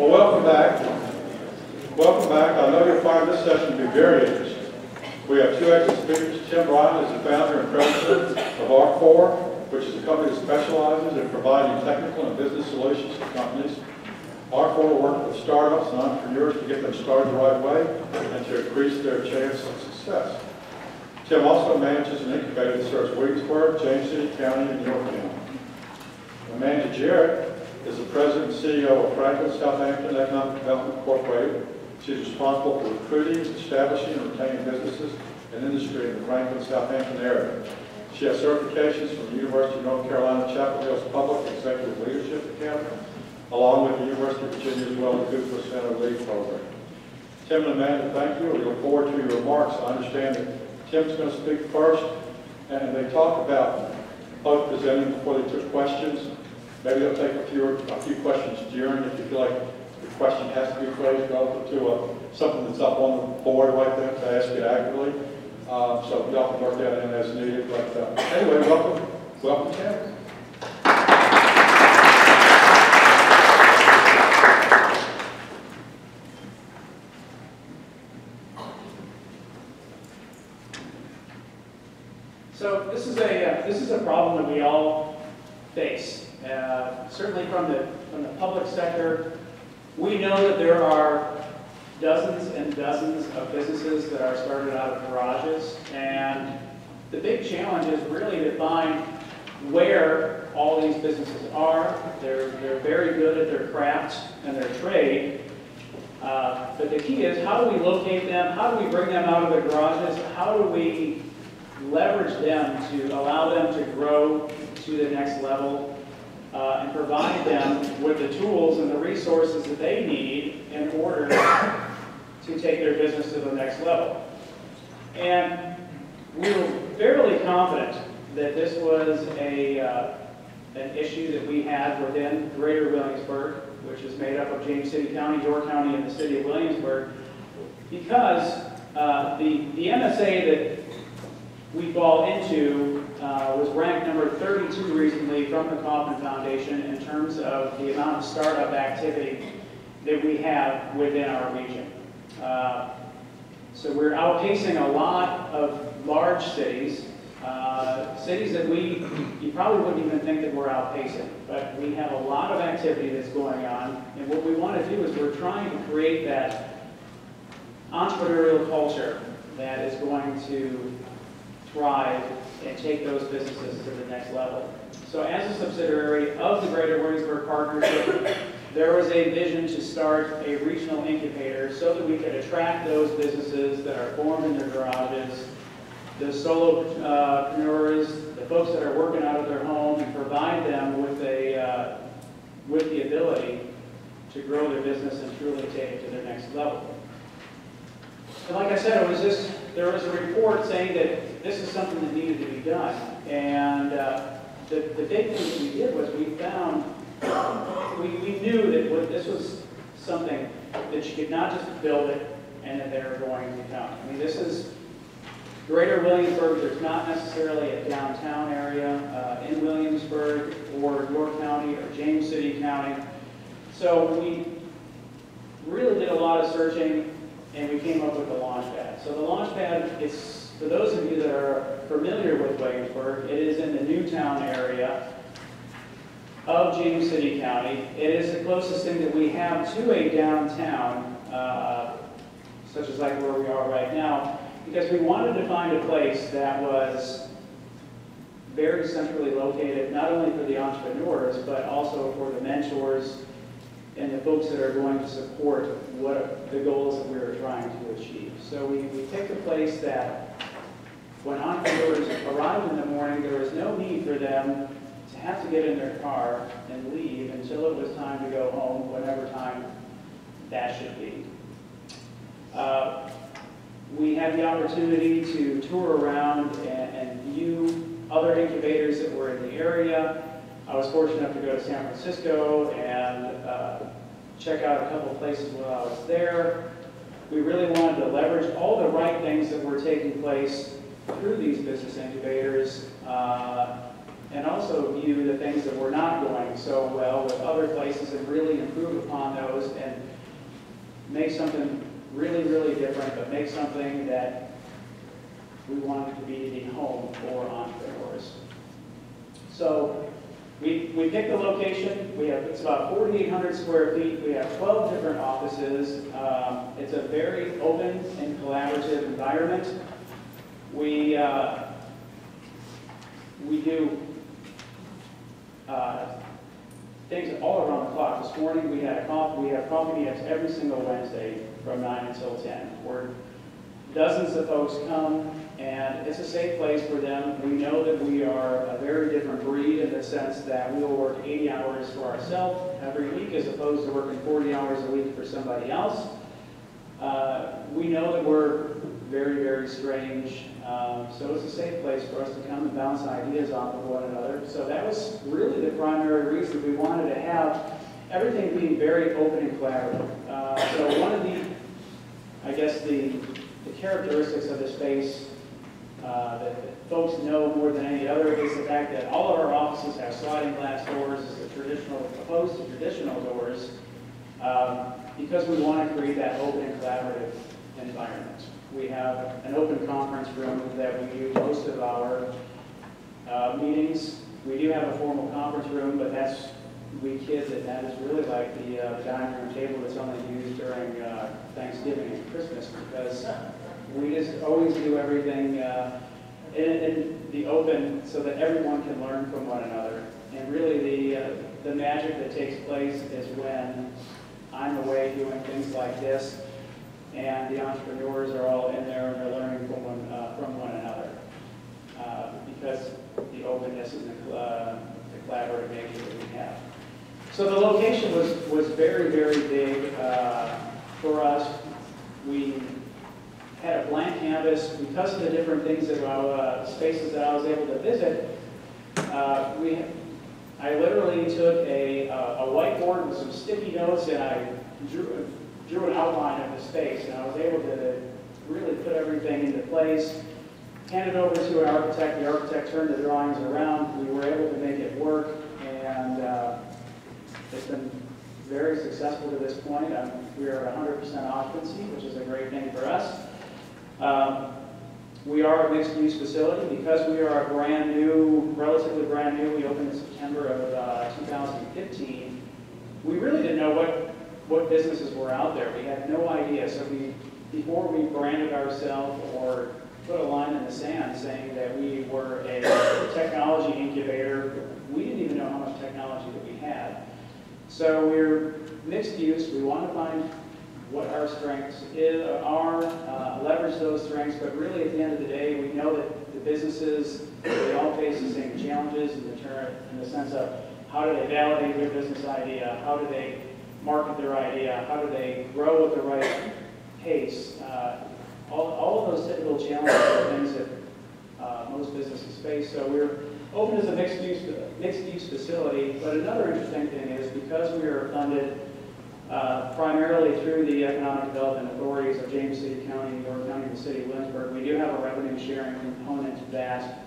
Well, welcome back. Welcome back. I know you'll find this session to be very interesting. We have two excellent speakers. Tim Ryan is the founder and president of VACo, which is a company that specializes in providing technical and business solutions to companies. VACo will work with startups and entrepreneurs to get them started the right way and to increase their chance of success. Tim also manages an incubator that serves Williamsburg, James City County, and York County. Amanda Jarratt is the president and CEO of Franklin-Southampton Economic Development Incorporated. She's responsible for recruiting, establishing, and retaining businesses and industry in the Franklin-Southampton area. She has certifications from the University of North Carolina Chapel Hill's Public Executive Leadership Academy, along with the University of Virginia as well as the Cooper Center Lead Program. Tim and Amanda, thank you. We look forward to your remarks. I understand that Tim's going to speak first, and they talk about both presenting before they took questions. Maybe they'll take a few questions during if you feel like the question has to be phrased relative to something that's up on the board right there to ask it accurately. So y'all can work that in as needed. But anyway, welcome, Tim. So this is a problem that we all face. Certainly from the public sector, we know that there are dozens and dozens of businesses that are started out of garages, and the big challenge is really to find where all these businesses are. They're very good at their craft and their trade, but the key is how do we locate them, how do we bring them out of the garages, how do we leverage them to allow them to grow to the next level, and provide them with the tools and the resources that they need in order to take their business to the next level. And we were fairly confident that this was an issue that we had within Greater Williamsburg, which is made up of James City County, York County, and the city of Williamsburg, because the MSA that we fall into was ranked number 32 recently from the Kauffman Foundation in terms of the amount of startup activity that we have within our region. So we're outpacing a lot of large cities, cities that you probably wouldn't even think that we're outpacing, but we have a lot of activity that's going on, and what we want to do is we're trying to create that entrepreneurial culture that is going to thrive and take those businesses to the next level. So as a subsidiary of the Greater Williamsburg Partnership, there was a vision to start a regional incubator so that we could attract those businesses that are formed in their garages, the solopreneurs, the folks that are working out of their home, and provide them with the ability to grow their business and truly take it to their next level. And like I said, there was a report saying that this is something that needed to be done. And the big thing that we did was we found, we knew that this was something that you could not just build it and that they were going to come. I mean, this is Greater Williamsburg. There's not necessarily a downtown area in Williamsburg or York County or James City County. So we really did a lot of searching, and we came up with the Launchpad. So the Launchpad is, for those of you that are familiar with Williamsburg, it is in the Newtown area of James City County. It is the closest thing that we have to a downtown, such as like where we are right now, because we wanted to find a place that was very centrally located, not only for the entrepreneurs, but also for the mentors and the folks that are going to support what the goals that we were trying to achieve. So we picked a place that when entrepreneurs arrived in the morning, there was no need for them to have to get in their car and leave until it was time to go home, whatever time that should be. We had the opportunity to tour around and view other incubators that were in the area. I was fortunate enough to go to San Francisco and check out a couple of places while I was there. We really wanted to leverage all the right things that were taking place through these business incubators and also view the things that were were not going so well with other places and really improve upon those and make something really, really different, but make something that we wanted to be the home for entrepreneurs. So we picked the location. It's about 4,800 square feet. We have 12 different offices. It's a very open and collaborative environment. We do things all around the clock. This morning we have coffee meetups every single Wednesday from 9 until 10, where dozens of folks come, and it's a safe place for them. We know that we are a very different breed in the sense that we will work 80 hours for ourselves every week as opposed to working 40 hours a week for somebody else. We know that we're very, very strange, so it's a safe place for us to come and bounce ideas off of one another. So that was really the primary reason we wanted to have everything being very open and collaborative. So one of the, I guess, the characteristics of the space that folks know more than any other is the fact that all of our offices have sliding glass doors opposed to traditional doors, because we want to create that open and collaborative environment. We have an open conference room that we do most of our meetings. We do have a formal conference room, but we kid that is really like the dining room table that's only used during Thanksgiving and Christmas, because we just always do everything in the open so that everyone can learn from one another. And really the magic that takes place is when I'm away doing things like this, and the entrepreneurs are all in there and they're learning from one another, because the openness and the collaborative nature that we have. So the location was very, very big for us. We had a blank canvas because of the different things that spaces that I was able to visit. I literally took a whiteboard with some sticky notes, and I drew an outline of the space, and I was able to really put everything into place, hand it over to an architect. The architect turned the drawings around. We were able to make it work, and it's been very successful to this point. We are at 100% occupancy, which is a great thing for us. We are a mixed-use facility because we are relatively brand new. We opened in September of 2015. We really didn't know what businesses were out there. We had no idea. So before we branded ourselves or put a line in the sand saying that we were a technology incubator, we didn't even know how much technology that we had. So we're mixed use. We want to find what our strengths are, leverage those strengths, but really at the end of the day, we know that the businesses, they all face the same challenges in the sense of how do they validate their business idea, how do they market their idea, how do they grow at the right pace. All of those typical challenges are things that most businesses face. So we're open as a mixed-use facility, but another interesting thing is because we are funded primarily through the economic development authorities of James City County, York County, and the city of Williamsburg, we do have a revenue sharing component that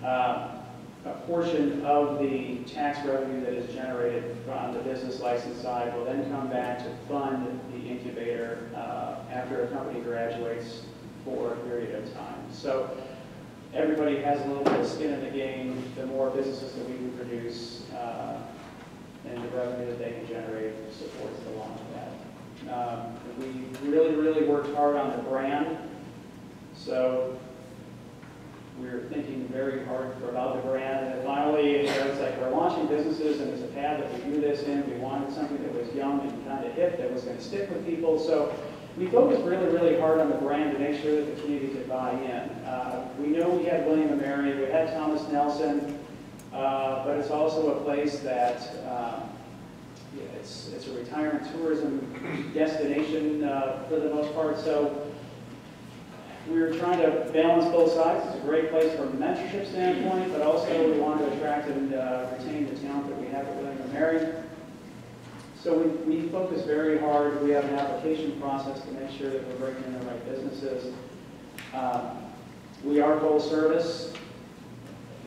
a portion of the tax revenue that is generated from the business license side will then come back to fund the incubator after a company graduates for a period of time. So everybody has a little bit of skin in the game. The more businesses that we can produce and the revenue that they can generate supports the Launchpad. We really, really worked hard on the brand. So we're thinking very hard about the brand, and finally, it's like we're launching businesses, and it's a pad that we do this in. We wanted something that was young and kind of hip, that was going to stick with people. So we focused really, really hard on the brand to make sure that the community could buy in. We know we had William and Mary, we had Thomas Nelson, but it's also a place that it's a retirement tourism destination for the most part. So we were trying to balance both sides. It's a great place from a mentorship standpoint, but also we wanted to attract and retain the talent that we have at William & Mary. So we focus very hard. We have an application process to make sure that we're bringing in the right businesses. We are full service.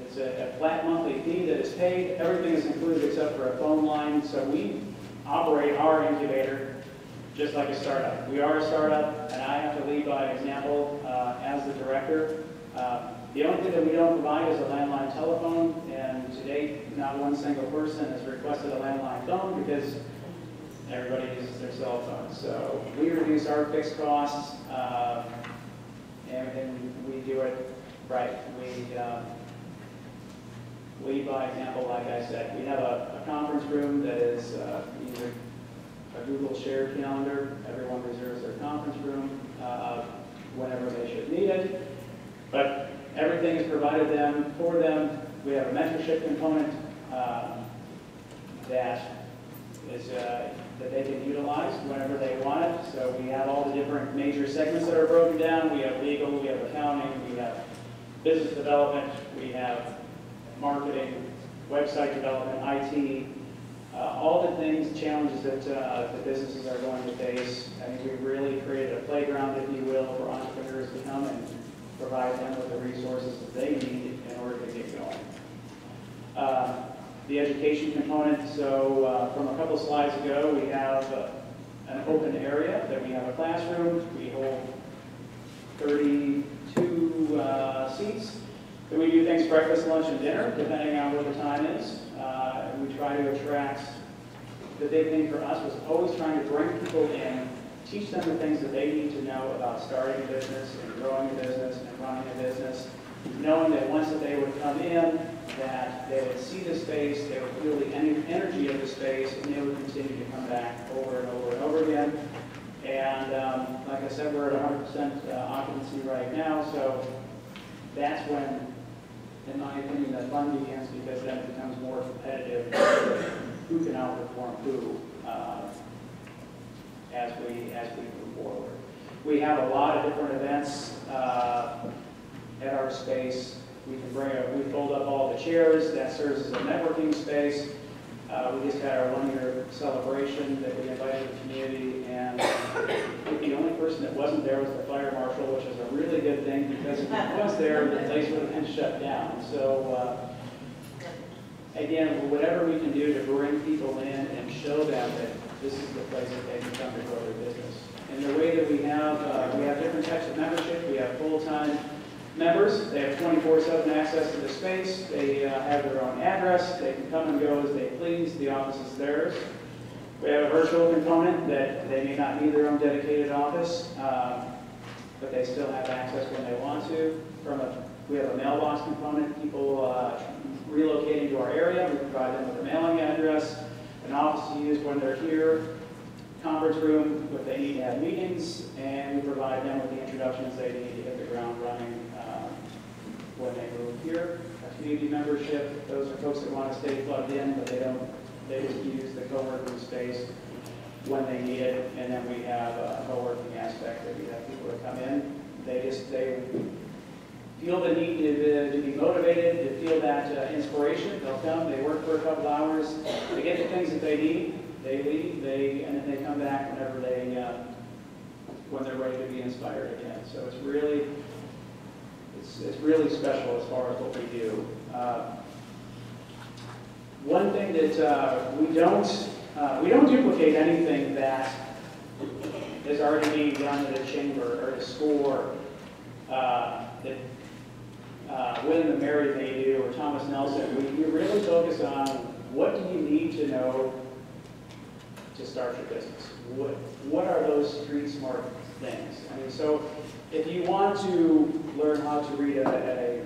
It's a flat monthly fee that is paid. Everything is included except for a phone line. So we operate our incubator just like a startup. We are a startup, and I have to lead by example as the director. The only thing that we don't provide is a landline telephone, and to date, not one single person has requested a landline phone because everybody uses their cell phone. So we reduce our fixed costs, and we do it right. We lead by example, like I said. We have a conference room that is either a Google shared calendar. Everyone reserves their conference room whenever they should need it. But everything is provided them for them. We have a mentorship component that they can utilize whenever they want it. So we have all the different major segments that are broken down. We have legal, we have accounting, we have business development, we have marketing, website development, IT, all the things, challenges that the businesses are going to face. I think we've really created a playground, if you will, for entrepreneurs to come and provide them with the resources that they need in order to get going. The education component, so from a couple slides ago, we have an open area that we have a classroom. We hold 32 seats. Then we do things breakfast, lunch, and dinner, depending on what the time is. We try to attract, the big thing for us was always trying to bring people in, teach them the things that they need to know about starting a business and growing a business and running a business, knowing that once that they would come in, that they would see the space, they would feel the energy of the space, and they would continue to come back over and over and over again. And like I said, we're at 100% occupancy right now, so that's when, in my opinion, the fun begins, because then it becomes more competitive, who can outperform who as we move forward. We have a lot of different events at our space. We fold up all the chairs. That serves as a networking space. We just had our 1-year celebration that we invited the community, and the only person that wasn't there was the fire marshal, which is a really good thing, because if he was there, the place would have been shut down. So again, whatever we can do to bring people in and show them that this is the place that they can come to grow their business. And the way that we have different types of membership. We have full-time members. They have 24/7 access to the space. They have their own address. They can come and go as they please. The office is theirs. We have a virtual component that they may not need their own dedicated office, but they still have access when they want to. We have a mailbox component. People relocating to our area, we provide them with a mailing address, an office to use when they're here, conference room if they need to have meetings, and we provide them with the introductions they need to hit the ground running when they move here. A community membership, those are folks that want to stay plugged in, but they just use the co-working space when they need it. And then we have a co-working aspect that we have people that come in. They feel the need to be motivated, to feel that inspiration. They'll come, they work for a couple hours, they get the things that they need, they leave, and then they come back whenever when they're ready to be inspired again. So it's really special as far as what we do. One thing that we don't duplicate anything that is already being done at a chamber or a SCORE that William and Mary may do, or Thomas Nelson. We really focus on what do you need to know to start your business. What are those street smart things? I mean, so if you want to learn how to read a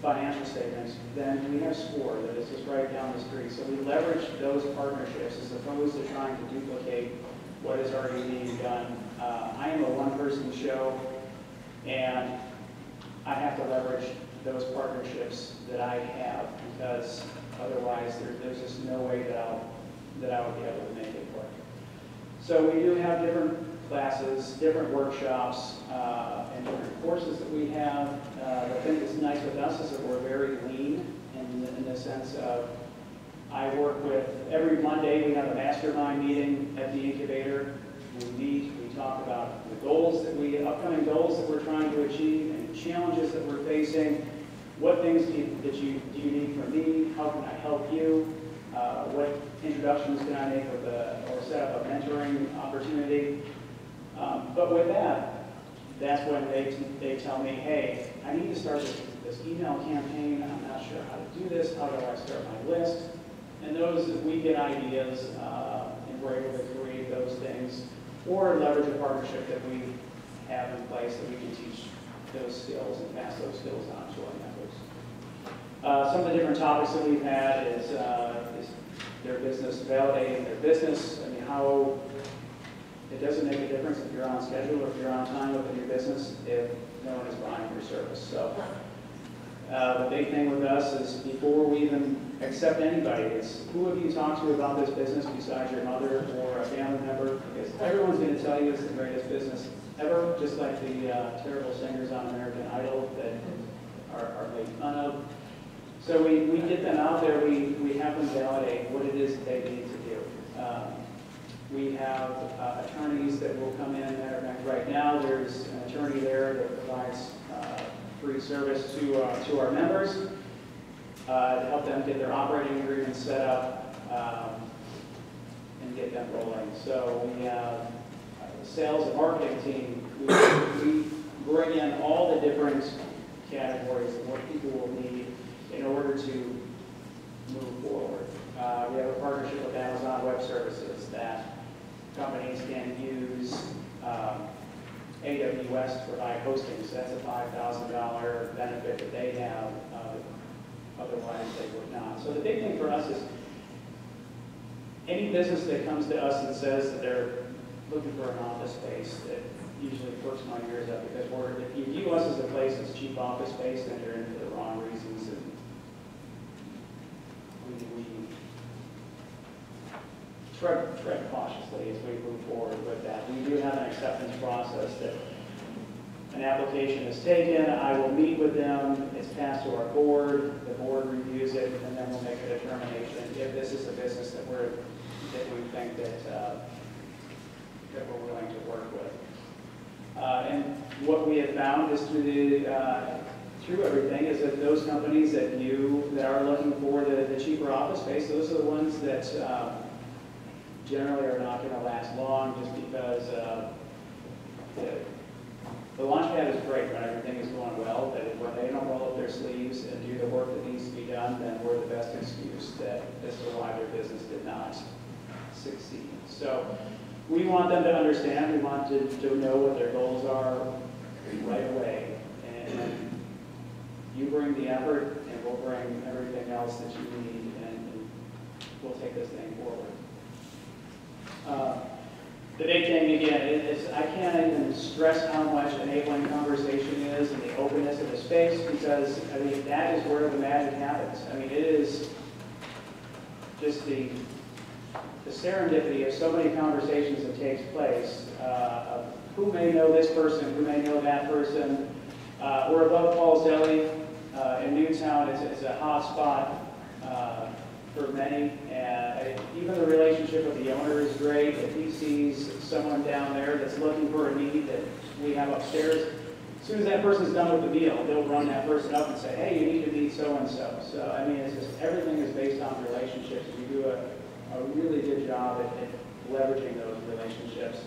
financial statement, then we have SCORE that is just right down the street. So we leverage those partnerships as opposed to trying to duplicate what is already being done. I am a one-person show, and I have to leverage those partnerships that I have, because otherwise there's just no way that I would be able to make it work. So we do have different classes, different workshops, and different courses that we have. The thing that's nice with us is that we're very lean in the sense of I work with, every Monday we have a mastermind meeting at the Incubator. We meet, we talk about the upcoming goals that we're trying to achieve and challenges that we're facing. what things do you need from me? How can I help you? What introductions can I make or set up a mentoring opportunity? But with that, that's when they tell me, hey, I need to start this email campaign. I'm not sure how to do this. How do I start my list? And we get ideas, and we're able to create those things, or leverage a partnership that we have in place that we can teach those skills and pass those skills on to our members. Some of the different topics that we've had is their business, validating their business. I mean, how it doesn't make a difference if you're on schedule or if you're on time within your business if no one is buying your service. So the big thing with us is before we even accept anybody, it's who have you talked to about this business besides your mother or a family member? Because everyone's going to tell you it's the greatest business ever, just like the terrible singers on American Idol that are made fun of. So we get them out there, we have them validate what it is that they need to do. We have attorneys that will come in there. Right now, there's an attorney there that provides free service to our members to help them get their operating agreements set up and get them rolling. So we have a sales and marketing team. We bring in all the different categories of what people will need in order to move forward. We have a partnership with Amazon Web Services that companies can use AWS to provide hosting, so that's a $5,000 benefit that they have, otherwise they would not. So the big thing for us is any business that comes to us and says that they're looking for an office space, that usually perks my ears up, because if you view us as a place that's cheap office space, then you're in for the wrong reasons. And we tread cautiously as we move forward with that. We do have an acceptance process that an application is taken, I will meet with them, it's passed to our board, the board reviews it, and then we'll make a determination if this is a business that we think that we're willing to work with. And what we have found is through everything is that those companies that are looking for the cheaper office space, those are the ones that generally are not going to last long, just because the Launchpad is great when everything is going well, but when they don't roll up their sleeves and do the work that needs to be done, then we're the best excuse as to why their business did not succeed. So we want them to understand, we want to know what their goals are right away, and you bring the effort and we'll bring everything else that you need, and we'll take this thing forward. The big thing, again, is I can't even stress how much enabling conversation is and the openness of the space, because, I mean, that is where the magic happens. I mean, it is just the serendipity of so many conversations that takes place, of who may know this person, who may know that person. We're above Paul's Deli in Newtown. It's a hot spot for many, and even the relationship with the owner is great. If he sees someone down there that's looking for a need that we have upstairs, as soon as that person's done with the meal, they'll run that person up and say, hey, you need to meet so-and-so. So, I mean, it's just everything is based on relationships. We do a really good job at leveraging those relationships.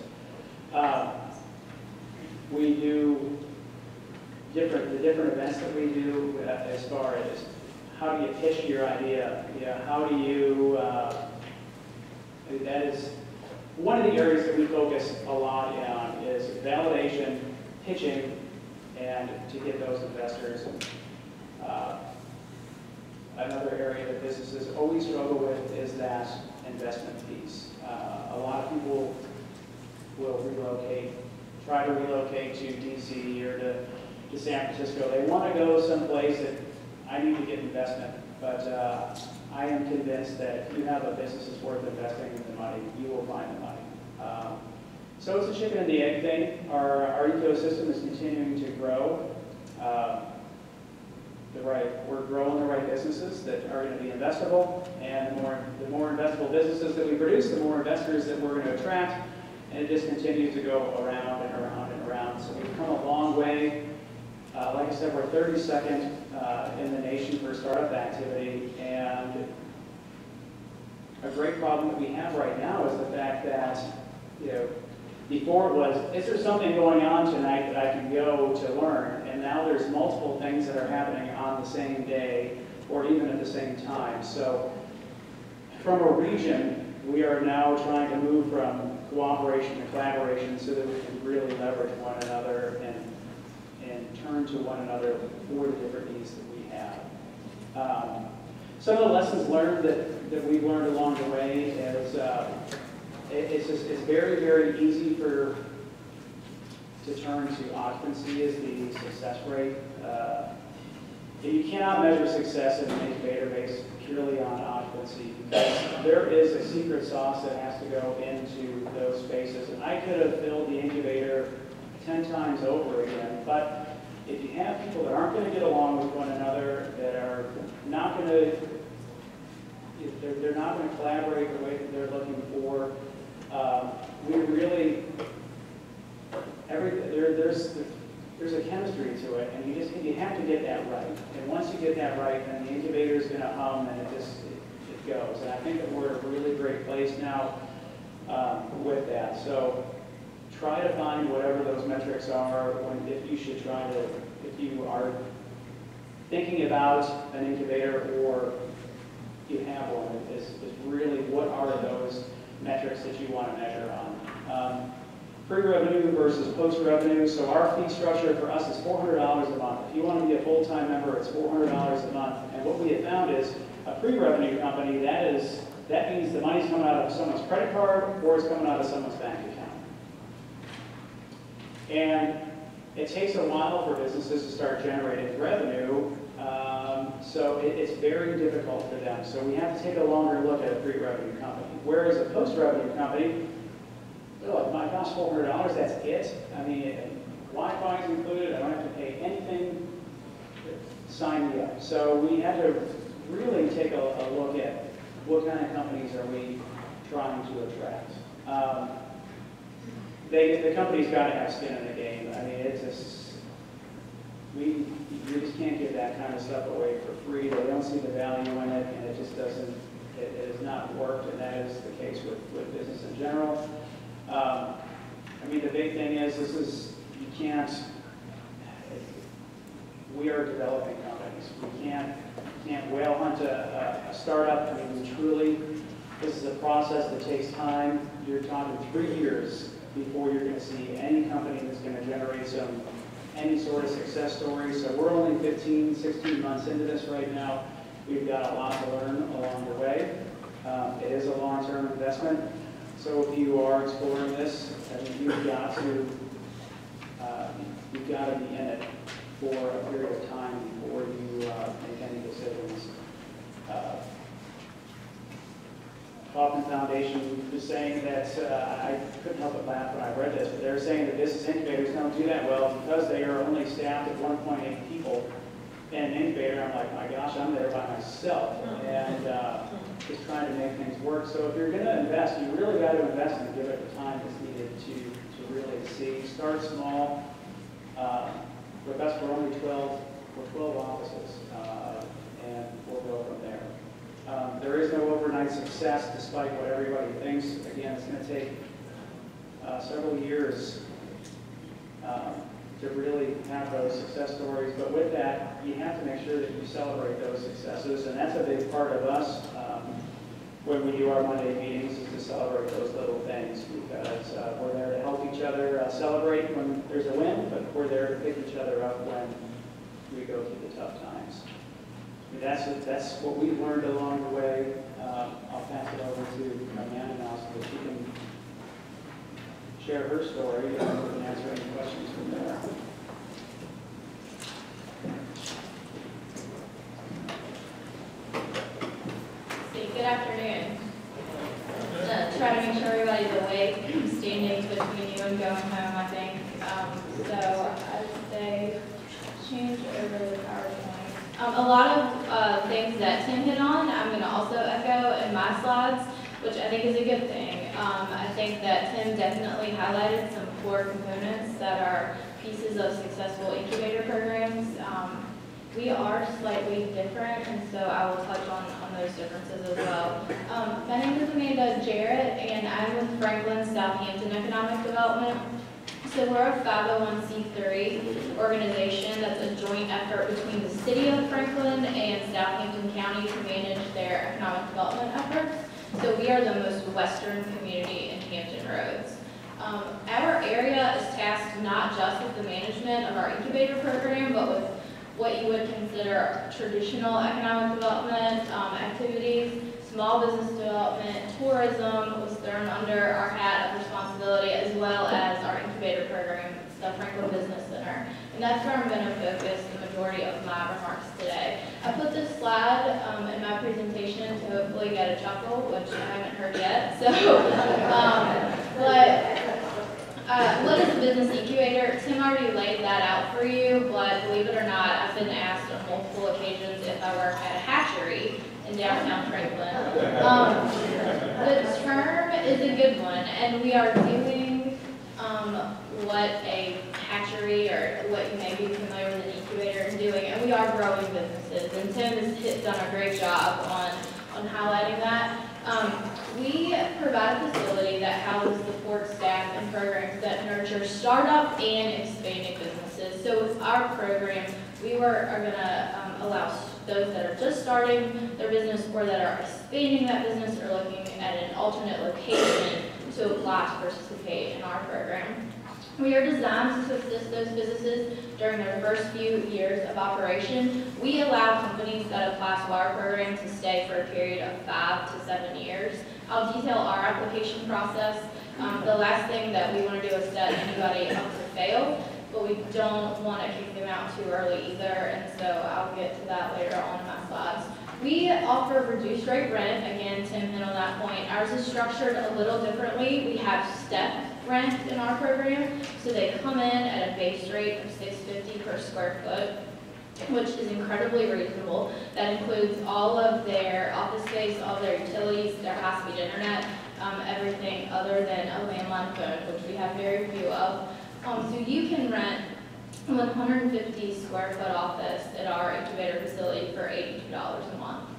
We do the different events that we do as far as how do you pitch your idea? How do you, that is one of the areas that we focus a lot on is validation, pitching, and to get those investors. Another area that businesses always struggle with is that investment piece. A lot of people will try to relocate to DC or to San Francisco. They want to go someplace that I need to get investment, but I am convinced that if you have a business that's worth investing in the money, you will find the money. So it's a chicken and the egg thing. Our ecosystem is continuing to grow. We're growing the right businesses that are going to be investable, and the more investable businesses that we produce, the more investors that we're going to attract, and it just continues to go around and around and around. So we've come a long way Like I said, we're 32nd in the nation for startup activity, and a great problem that we have right now is the fact that, before it was, is there something going on tonight that I can go to learn? And now there's multiple things that are happening on the same day or even at the same time. So from a region, we are now trying to move from cooperation to collaboration so that we can really leverage one another and turn to one another for the different needs that we have. Some of the lessons learned that we've learned along the way is it's very, very easy to turn to occupancy as the success rate. You cannot measure success in an incubator based purely on occupancy because there is a secret sauce that has to go into those spaces. And I could have filled the incubator 10 times over again, but if you have people that aren't going to get along with one another, that are not going to, they're not going to collaborate the way that they're looking for, we really, there's a chemistry to it, and you have to get that right. And once you get that right, then the incubator is going to hum, and it goes. And I think that we're at a really great place now with that. So try to find whatever those metrics are if you are thinking about an incubator or you have one, is really what are those metrics that you want to measure on. Pre-revenue versus post-revenue. So our fee structure for us is $400 a month. If you want to be a full-time member, it's $400 a month. And what we have found is a pre-revenue company, that means the money's coming out of someone's credit card or it's coming out of someone's bank account. And it takes a while for businesses to start generating revenue, so it's very difficult for them. So we have to take a longer look at a pre-revenue company. Whereas a post-revenue company, oh my gosh, $400, that's it? I mean, Wi-Fi is included, I don't have to pay anything, sign me up. So we have to really take a look at what kind of companies are we trying to attract. The company's got to have skin in the game. I mean, it's just, you just can't give that kind of stuff away for free. They don't see the value in it, and it just doesn't, it has not worked, and that is the case with business in general. I mean, the big thing is, you can't, we are developing companies. We can't whale hunt a startup. I mean, truly, this is a process that takes time. You're talking 3 years before you're going to see any company that's going to generate any sort of success story. So we're only 15, 16 months into this right now. We've got a lot to learn along the way. It is a long-term investment. So if you are exploring this, I mean, you've got to be in it for a period of time before you make any decisions. Hoffman Foundation was saying that, I couldn't help but laugh when I read this, but they're saying that business incubators don't do that well because they are only staffed at 1.8 people in an incubator. I'm like, my gosh, I'm there by myself, and just trying to make things work. So if you're going to invest, you really got to invest and give it the time that's needed to really see. Start small. For us, we're only 12 offices, and we'll go from there. There is no overnight success, despite what everybody thinks. Again, it's going to take several years to really have those success stories. But with that, you have to make sure that you celebrate those successes, and that's a big part of us when we do our Monday meetings, is to celebrate those little things, because we're there to help each other celebrate when there's a win, but we're there to pick each other up when we go through the tough times. That's what we've learned along the way. I'll pass it over to Amanda now so that she can share her story and we can answer any questions from there. Good afternoon. Try to make sure everybody's awake. I'm standing between you and going home, I think. So I'd say change over the PowerPoint. A lot of things that Tim hit on, I'm going to also echo in my slides, which I think is a good thing. I think that Tim definitely highlighted some core components that are pieces of successful incubator programs. We are slightly different, and so I will touch on those differences as well. My name is Amanda Jarratt, and I'm with Franklin-Southampton Economic Development. So we're a 501c3 organization that's a joint effort between the City of Franklin and Southampton County to manage their economic development efforts. So we are the most western community in Hampton Roads. Our area is tasked not just with the management of our incubator program, but with what you would consider traditional economic development activities. Small business development, tourism was thrown under our hat of responsibility, as well as our incubator program, the Franklin Business Center. And that's where I'm going to focus the majority of my remarks today. I put this slide in my presentation to hopefully get a chuckle, which I haven't heard yet. So, what is a business incubator? Tim already laid that out for you, but believe it or not, I've been asked on multiple occasions if I work at a hatchery in downtown Franklin. The term is a good one, and we are doing what a hatchery, or what you may be familiar with an incubator is doing, and we are growing businesses, and Tim has done a great job on highlighting that. We provide a facility that houses support staff and programs that nurture startup and expanding businesses. So with our program, we are going to allow those that are just starting their business or that are expanding that business or looking at an alternate location to apply to participate in our program. We are designed to assist those businesses during their first few years of operation. We allow companies that apply to our program to stay for a period of 5 to 7 years. I'll detail our application process. The last thing that we want to do is set anybody up to fail, but we don't want to kick them out too early either, and so I'll get to that later on in my slides. We offer reduced rate rent. Again, Tim hit on that point. Ours is structured a little differently. We have step rent in our program, so they come in at a base rate of $6.50 per square foot, which is incredibly reasonable. That includes all of their office space, all their utilities, their high-speed internet, everything other than a landline phone, which we have very few of. So you can rent a 150 square foot office at our incubator facility for $82 a month.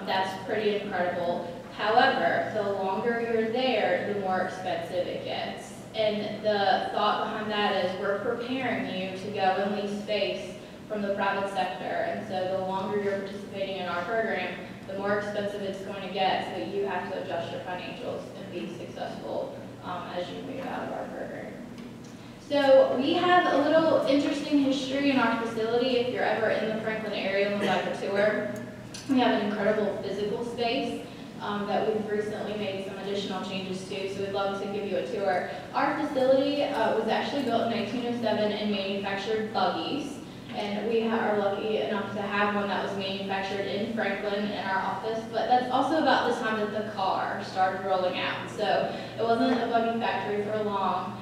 That's pretty incredible. However, the longer you're there, the more expensive it gets. And the thought behind that is we're preparing you to go and lease space from the private sector. And so the longer you're participating in our program, the more expensive it's going to get, so you have to adjust your financials and be successful as you move out of our program. So we have a little interesting history in our facility. If you're ever in the Franklin area and would like a tour, we have an incredible physical space that we've recently made some additional changes to, so we'd love to give you a tour. Our facility was actually built in 1907 and manufactured buggies, and we are lucky enough to have one that was manufactured in Franklin in our office, but that's also about the time that the car started rolling out, so it wasn't a buggy factory for long.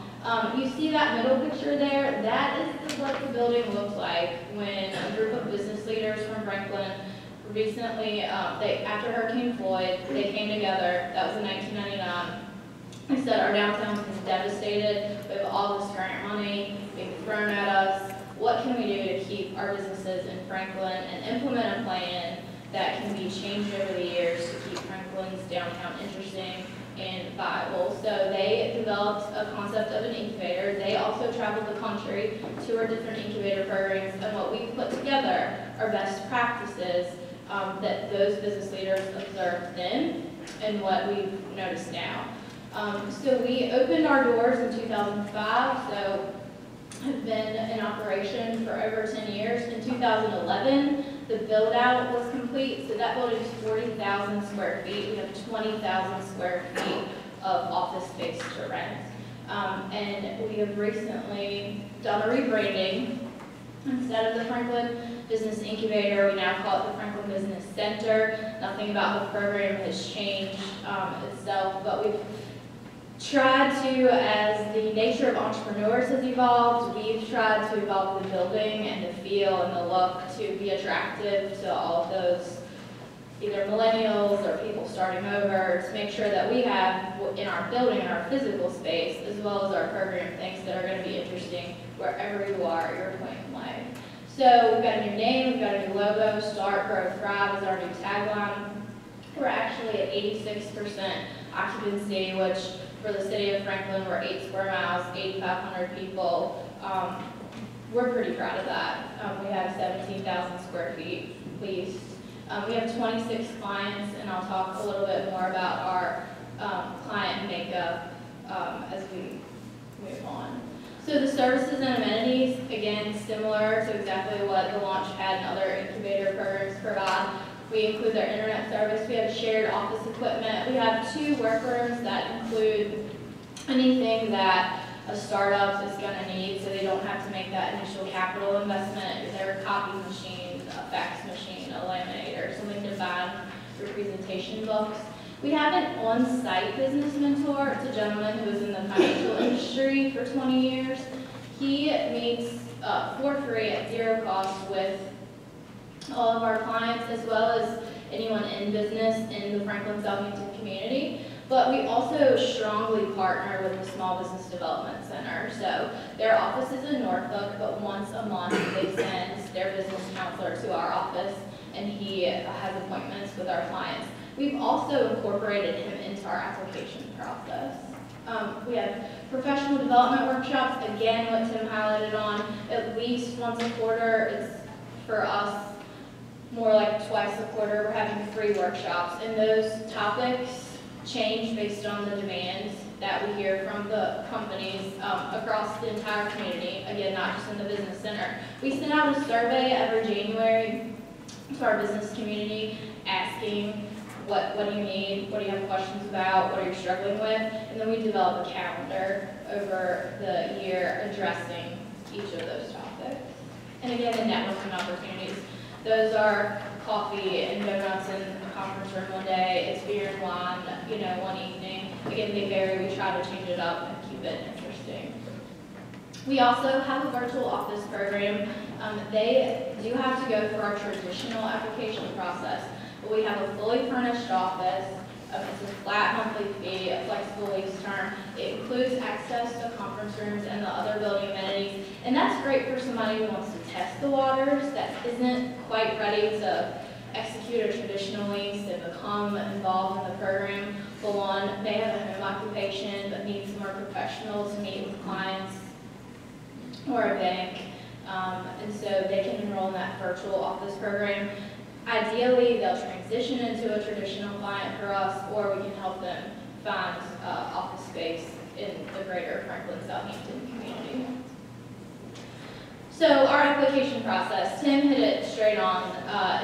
You see that middle picture there? That is what the building looked like when a group of business leaders from Franklin recently, after Hurricane Floyd, they came together. That was in 1999. They said our downtown is devastated. We have all this grant money being thrown at us. What can we do to keep our businesses in Franklin and implement a plan that can be changed over the years to keep Franklin's downtown interesting and viable? So they developed a concept of an incubator. They also traveled the country to our different incubator programs, and what we put together are best practices that those business leaders observed then and what we've noticed now. So we opened our doors in 2005, so have been in operation for over 10 years. In 2011, the build out was complete, so that building is 40,000 square feet. We have 20,000 square feet of office space to rent. And we have recently done a rebranding. Instead of the Franklin Business Incubator, we now call it the Franklin Business Center. Nothing about the program has changed itself, but we've tried to, as the nature of entrepreneurs has evolved, we've tried to evolve the building and the feel and the look to be attractive to all of those either millennials or people starting over, to make sure that we have in our building, in our physical space, as well as our program, things that are going to be interesting wherever you are at your point in life. So we've got a new name, we've got a new logo, Start, Grow, Thrive is our new tagline. We're actually at 86% occupancy, which for the city of Franklin, we're 8 square miles, 8,500 people. We're pretty proud of that. We have 17,000 square feet leased. We have 26 clients, and I'll talk a little bit more about our client makeup as we move on. So the services and amenities, again, similar to exactly what the Launchpad and other incubator programs provide. We include their internet service. We have shared office equipment. We have 2 workrooms that include anything that a startup is going to need, so they don't have to make that initial capital investment. Their copy machine, a fax machine, a laminator, something to bind your presentation books. We have an on-site business mentor. It's a gentleman who was in the financial industry for 20 years. He meets for free at 0 cost with all of our clients, as well as anyone in business in the Franklin-Southampton community. But we also strongly partner with the Small Business Development Center. So their office is in Norfolk, but once a month they send their business counselor to our office, and he has appointments with our clients. We've also incorporated him into our application process. We have professional development workshops, again, what Tim highlighted on, at least once a quarter. It's for us more like twice a quarter. We're having free workshops, and those topics change based on the demands that we hear from the companies across the entire community, again, not just in the business center. We send out a survey every January to our business community asking what do you need, what do you have questions about, what are you struggling with, and then we develop a calendar over the year addressing each of those topics. And again, the networking opportunities. Those are coffee and donuts in the conference room one day, it's beer and wine, one evening. Again, they vary, we try to change it up and keep it interesting. We also have a virtual office program. They do have to go through our traditional application process, but we have a fully furnished office. It's a flat monthly fee, a flexible lease term. It includes access to conference rooms and the other building amenities. And that's great for somebody who wants to test the waters, that isn't quite ready to execute a traditional lease and become involved in the program. But one may have a home occupation but needs more professional to meet with clients or a bank. And so they can enroll in that virtual office program. Ideally, they'll transition into a traditional client for us, or we can help them find office space in the greater Franklin-Southampton community. So our application process, Tim hit it straight on.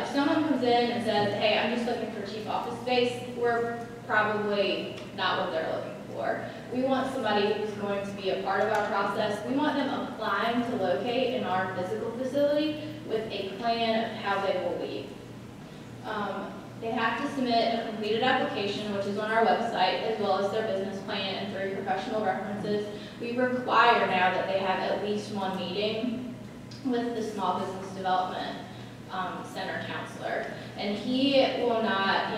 If someone comes in and says, hey, I'm just looking for cheap office space, we're probably not what they're looking for. We want somebody who's going to be a part of our process. We want them applying to locate in our physical facility with a plan of how they will leave. They have to submit a completed application, which is on our website, as well as their business plan and 3 professional references. We require now that they have at least 1 meeting with the Small Business Development Center counselor. And he will not,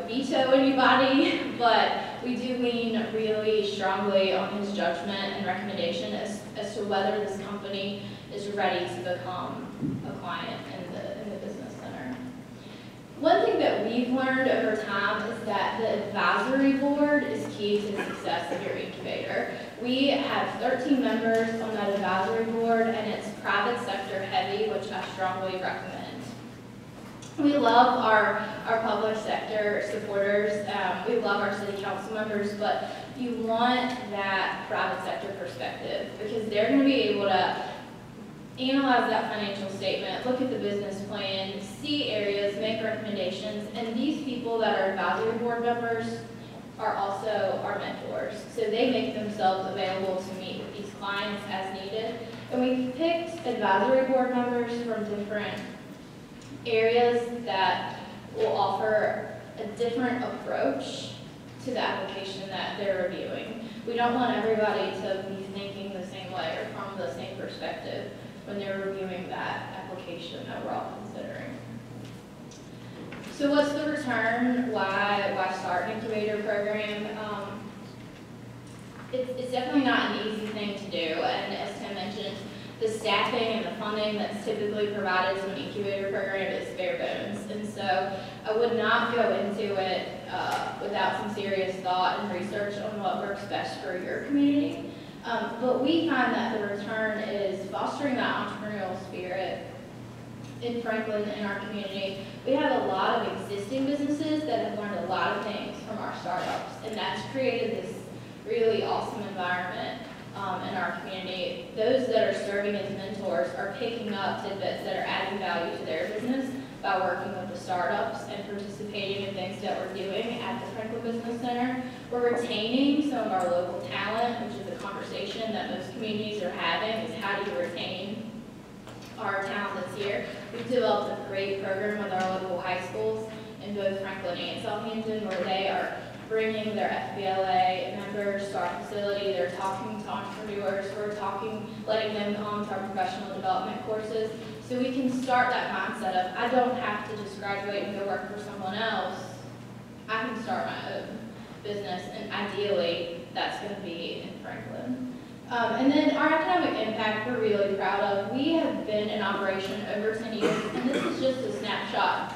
veto anybody, but we do lean really strongly on his judgment and recommendation as to whether this company is ready to become a client in the business center. One thing that we've learned over time is that the advisory board is key to the success of your incubator. We have 13 members on that advisory board, and it's private sector heavy, which I strongly recommend. We love our public sector supporters. We love our city council members, but you want that private sector perspective because they're going to be able to analyze that financial statement, look at the business plan, see areas, make recommendations, and these people that are advisory board members are also our mentors. So they make themselves available to meet with these clients as needed. And we've picked advisory board members from different areas that will offer a different approach to the application that they're reviewing. We don't want everybody to be thinking the same way or from the same perspective when they're reviewing that application that we're all considering. So what's the return? Why start an incubator program? It's definitely not an easy thing to do, and as Tim mentioned, the staffing and the funding that's typically provided to an incubator program is bare bones. And so I would not go into it without some serious thought and research on what works best for your community. But we find that the return is fostering that entrepreneurial spirit in Franklin, in our community. We have a lot of existing businesses that have learned a lot of things from our startups, and that's created this really awesome environment in our community. Those that are serving as mentors are picking up tidbits that are adding value to their business by working with the startups and participating in things that we're doing at the Franklin Business Center. We're retaining some of our local talent, which is a conversation that most communities are having, is how do you retain our talent that's here. We've developed a great program with our local high schools in both Franklin and Southampton, where they are bringing their FBLA members to our facility. They're talking to entrepreneurs. We're letting them come to our professional development courses. So we can start that mindset of, I don't have to just graduate and go work for someone else. I can start my own business, and ideally, that's going to be in Franklin. And then our economic impact, we're really proud of. We have been in operation over 10 years, and this is just a snapshot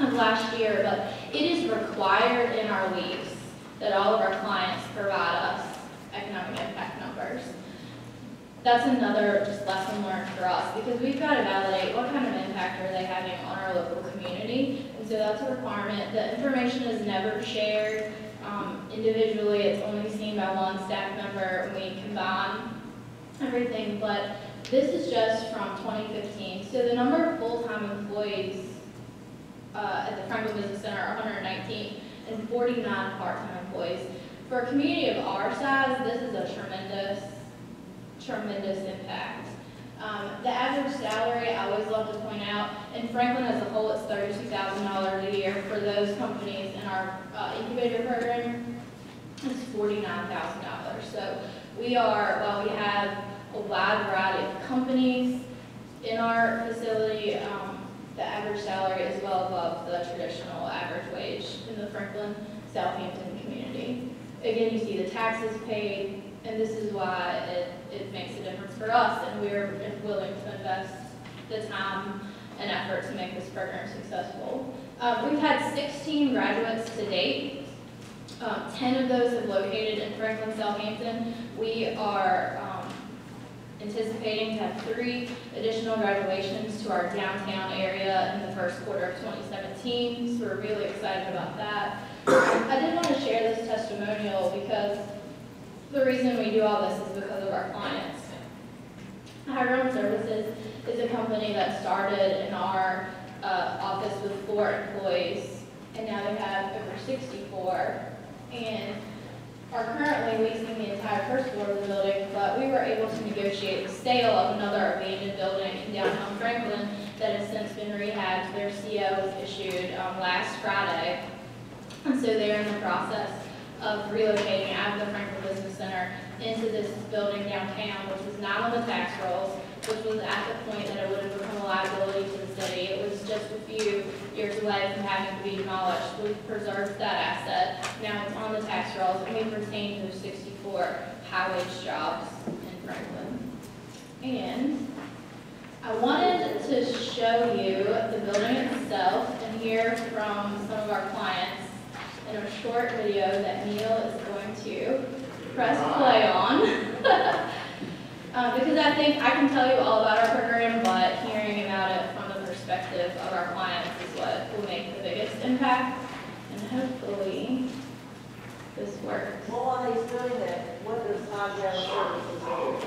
of last year, but it is required in our lease that all of our clients provide us economic impact numbers. That's another just lesson learned for us, because we've got to validate what kind of impact are they having on our local community, and so that's a requirement. The information is never shared individually. It's only seen by one staff member when we combine everything, but this is just from 2015. So the number of full-time employees at the Franklin Business Center are 119 and 49 part-time employees. For a community of our size, this is a tremendous impact. The average salary, I always love to point out, in Franklin as a whole, it's $32,000 a year. For those companies in our incubator program, it's $49,000. So we are, while we have a wide variety of companies in our facility, the average salary is well above the traditional average wage in the Franklin-Southampton community. Again, you see the taxes paid, and this is why it makes a difference for us, and we're willing to invest the time and effort to make this program successful. We've had 16 graduates to date. 10 of those have located in Franklin-Southampton. We are anticipating to have 3 additional graduations to our downtown area in the first quarter of 2017, so we're really excited about that. I did want to share this testimonial because the reason we do all this is because of our clients. Jarratt Services is a company that started in our office with 4 employees, and now they have over 64, and are currently leasing the entire first floor of the building, but we were able to negotiate the sale of another abandoned building in downtown Franklin that has since been rehabbed. Their CO was issued last Friday, and so they're in the process of relocating out of the Franklin Business Center into this building downtown, which was not on the tax rolls, which was at the point that it would have become a liability to the city. It was just a few years away from having to be demolished. We've preserved that asset. Now it's on the tax rolls, and we've retained those 64 high-wage jobs in Franklin. And I wanted to show you the building itself and hear from some of our clients in a short video that Neil is going to press play on. Because I think I can tell you all about our program, but hearing about it from the perspective of our clients is what will make the biggest impact. And hopefully this works. Well, while he's doing that, what does Jarratt Services do?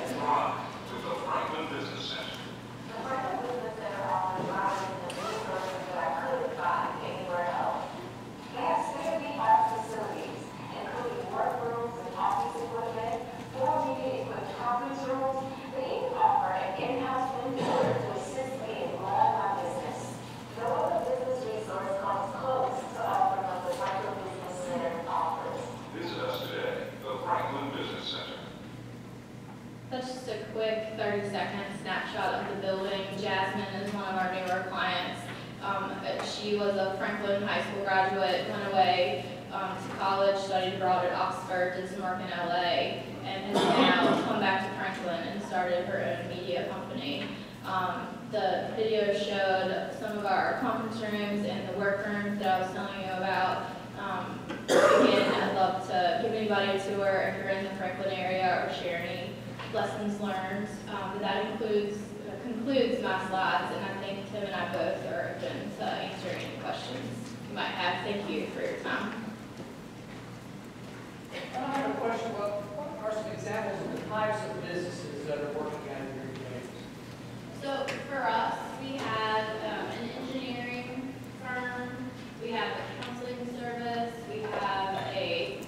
To the Franklin Business Center. The Franklin Business Center offers housing and resources that I couldn't find anywhere else. We have state-of-the-art facilities, including workrooms and office equipment, 4 media-equipped conference rooms. They even offer an in-house mentor to assist me in growing my business. No other business resource comes close to offering what the Franklin Business Center offers. Visit us today, the Franklin Business Center. That's just a quick 30-second snapshot of the building. Jasmine is one of our newer clients. She was a Franklin High School graduate, went away to college, studied abroad at Oxford, did some work in LA, and has now come back to Franklin and started her own media company. The video showed some of our conference rooms and the workrooms that I was telling you about. Again, I'd love to give anybody a tour if you're in the Franklin area or share any lessons learned. But that concludes my slides, and I think Tim and I both are open to answering any questions you might have. Thank you for your time. I have a question. Well, what are some examples of the types of businesses that are working out of your incubators? So for us, we have an engineering firm, we have a counseling service, we have a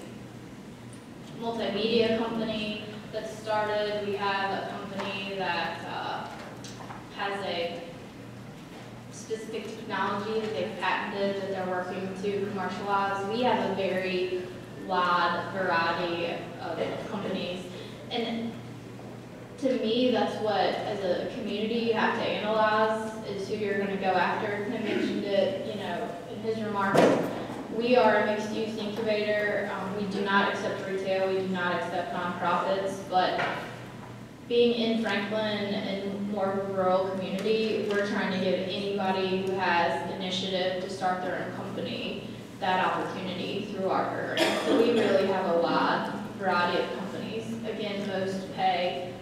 multimedia company that started, we have a company that has a specific technology that they've patented that they're working to commercialize. We have a very wide variety of companies, and to me, that's what, as a community, you have to analyze, is who you're going to go after. Tim mentioned it, in his remarks. We are a mixed-use incubator. We do not accept retail. We do not accept nonprofits. But being in Franklin and more rural community, we're trying to give anybody who has initiative to start their own company that opportunity through our program. So we really have a wide variety of companies. Again, most pay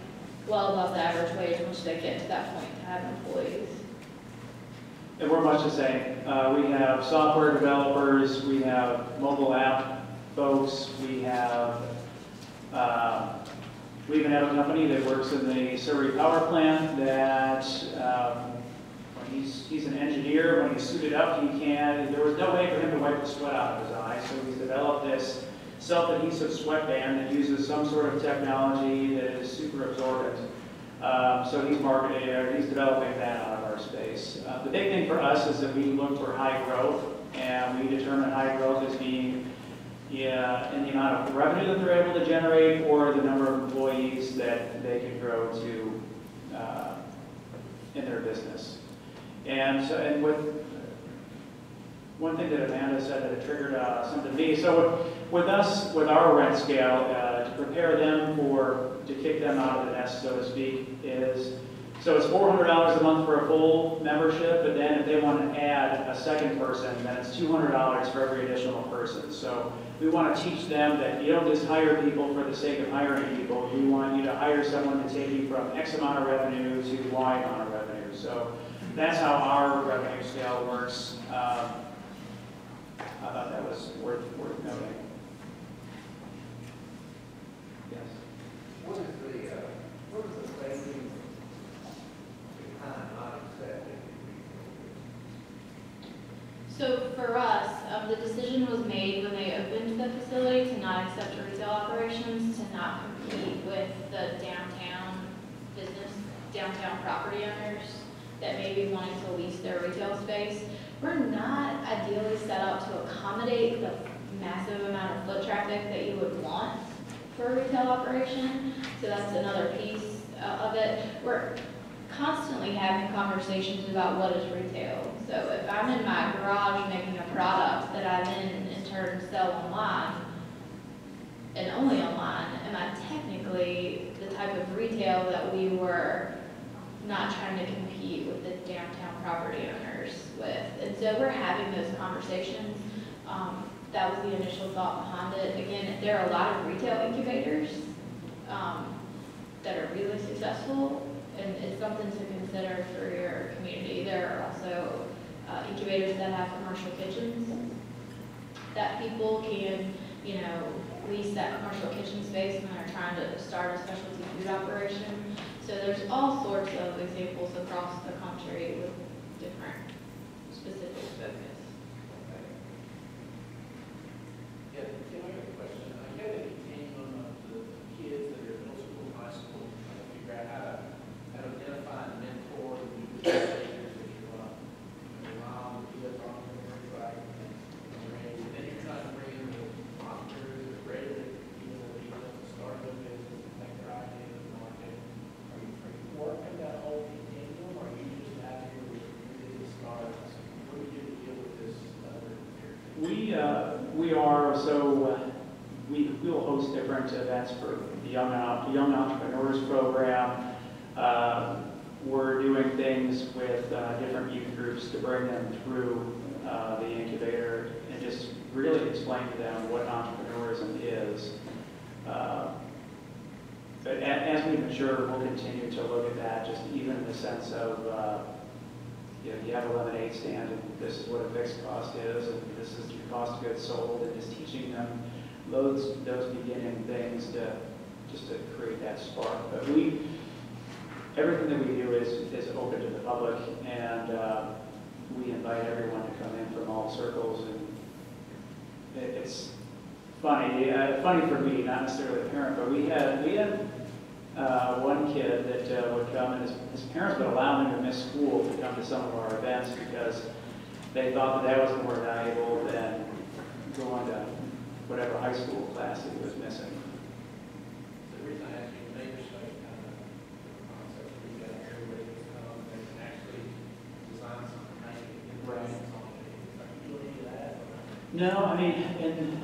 well above the average wage once they get to that point to have employees. And we're much the same. We have software developers, we have mobile app folks, we have, we even have a company that works in the Surrey power plant that when he's an engineer, when he's suited up, there was no way for him to wipe the sweat out of his eye, so he's developed this self-adhesive sweatband that uses some sort of technology that is super absorbent. So he's developing that out of our space. The big thing for us is that we look for high growth, and we determine high growth as being in the amount of revenue that they're able to generate or the number of employees that they can grow to in their business. And with one thing that Amanda said that it triggered something to me. So with us, with our rent scale, to prepare them to kick them out of the nest, so to speak, so it's $400 a month for a full membership, but then if they want to add a second person, then it's $200 for every additional person. So we want to teach them that you don't just hire people for the sake of hiring people. We want you to hire someone to take you from X amount of revenue to Y amount of revenue. So that's how our revenue scale works. I thought that was worth noting. Yes. What is the thinking behind not accepting? So for us, the decision was made when they opened the facility to not accept retail operations, to not compete with the downtown property owners that may be wanting to lease their retail space. We're not ideally set up to accommodate the massive amount of foot traffic that you would want for a retail operation. So that's another piece of it. We're constantly having conversations about what is retail. So if I'm in my garage making a product that I then in turn sell online, and only online, am I technically the type of retail that we were not trying to compete with the downtown property owners with? And so we're having those conversations. That was the initial thought behind it. Again, there are a lot of retail incubators that are really successful, and it's something to consider for your community. There are also incubators that have commercial kitchens that people can, lease that commercial kitchen space when they're trying to start a specialty food operation. So there's all sorts of examples across the country with different specific focus. Yeah, Tim, I got a question. I get a continuum of the kids that are in middle school, high school, trying to figure out how to identify and mentor the new behaviors that you want. Your mom, you guys are entrepreneurs, right? And then you're trying to bring in the entrepreneurs that are ready to start their business and take their ideas to market. Are you working that whole continuum, or are you just out here with your business starts? What do you do to deal with this other area? We will host different events for the Young Entrepreneurs program. We're doing things with different youth groups to bring them through the incubator and just really explain to them what entrepreneurism is. But as we mature, we'll continue to look at that, just even in the sense of, you have a lemonade stand, and this is what a fixed cost is, and this is your cost of goods sold, and just teaching them those beginning things just to create that spark. But everything that we do is open to the public, and we invite everyone to come in from all circles, and it's funny for me, not necessarily a parent, but we had one kid that would come, and his parents would allow him to miss school to come to some of our events because they thought that was more valuable than going to whatever high school class he was missing. The reason I asked you to make study kind of concept where you got everybody can come and can actually design something, make it, get Right. something. Are you doing any of that? No, I mean, and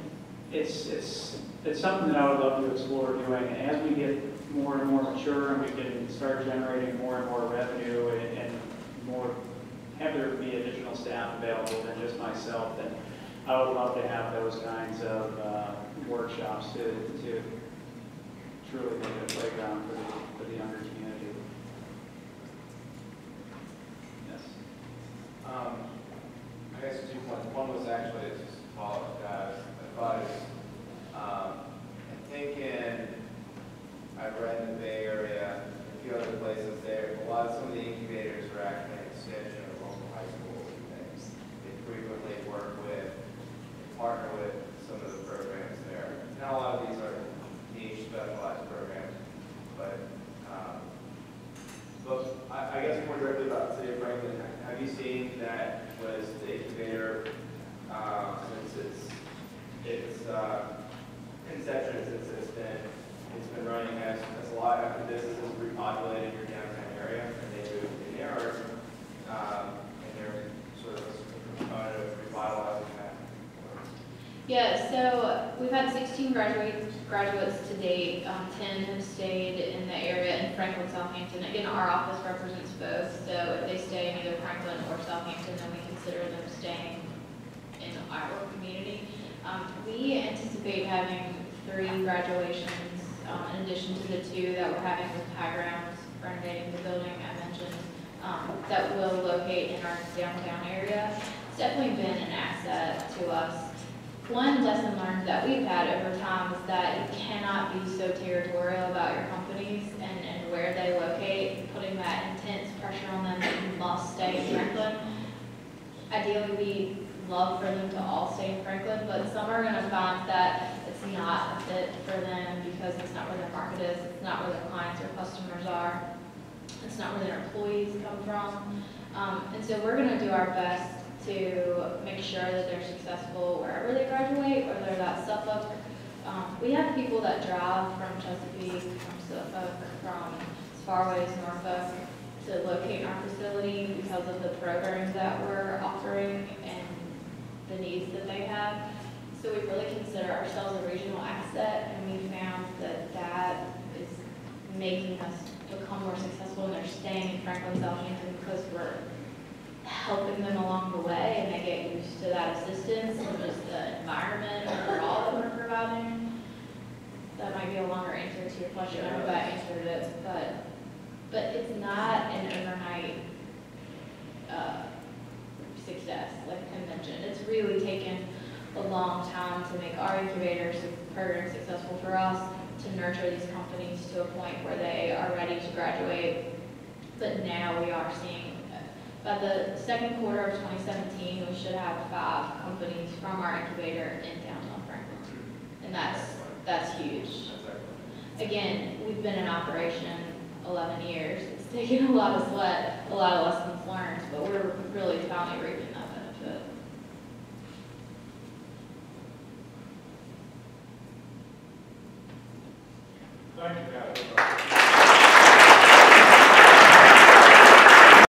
it's something that I would love to explore doing. And as we get more and more mature, and we can start generating more and more revenue, and more have there be additional staff available than just myself, then I would love to have those kinds of workshops to truly make it a playground for the younger community. Yes. I guess 2 points. One was actually just to follow up guys' advice. I'm thinking, I've read in the Bay Area, a few other places there, some of the incubators are actually an extension of local high schools and things. They frequently partner with some of the programs there. Now a lot of these are niche, specialized programs, but I guess more directly about the city of Franklin, have you seen that was the incubator, since its conception, since it's been running as a lot after businesses repopulated your downtown area and they moved in there, and they're sort of a component of revitalizing that? Yeah, so we've had 16 graduates to date. 10 have stayed in the area in Franklin-Southampton. Again, our office represents both, so if they stay in either Franklin or Southampton, then we consider them staying in our community. We anticipate having 3 graduations in addition to the 2 that we're having with High Grounds, renovating the building I mentioned, that will locate in our downtown area. It's definitely been an asset to us. One lesson learned that we've had over time is that you cannot be so territorial about your companies and where they locate, putting that intense pressure on them that you must stay in Franklin. Ideally, we love for them to all stay in Franklin, but some are going to find that it's not a fit for them because it's not where their market is, it's not where their clients or customers are, it's not where their employees come from. And so we're going to do our best to make sure that they're successful wherever they graduate, whether that's Suffolk. We have people that drive from Chesapeake, from Suffolk, from as far away as Norfolk to locate in our facility because of the programs that we're offering and the needs that they have. So we really consider ourselves a regional asset, and we found that that is making us become more successful, and they're staying in Franklin-Southampton because we're helping them along the way, and they get used to that assistance and just the environment overall that we're providing. That might be a longer answer to your question. I hope I answered it, but it's not an overnight success like Tim mentioned. It's really taken a long time to make our incubators program successful for us, to nurture these companies to a point where they are ready to graduate. But now we are seeing, by the second quarter of 2017, we should have 5 companies from our incubator in downtown Franklin. And that's huge. Again, we've been in operation 11 years. It's taken a lot of sweat, a lot of lessons learned, but we're really finally reaping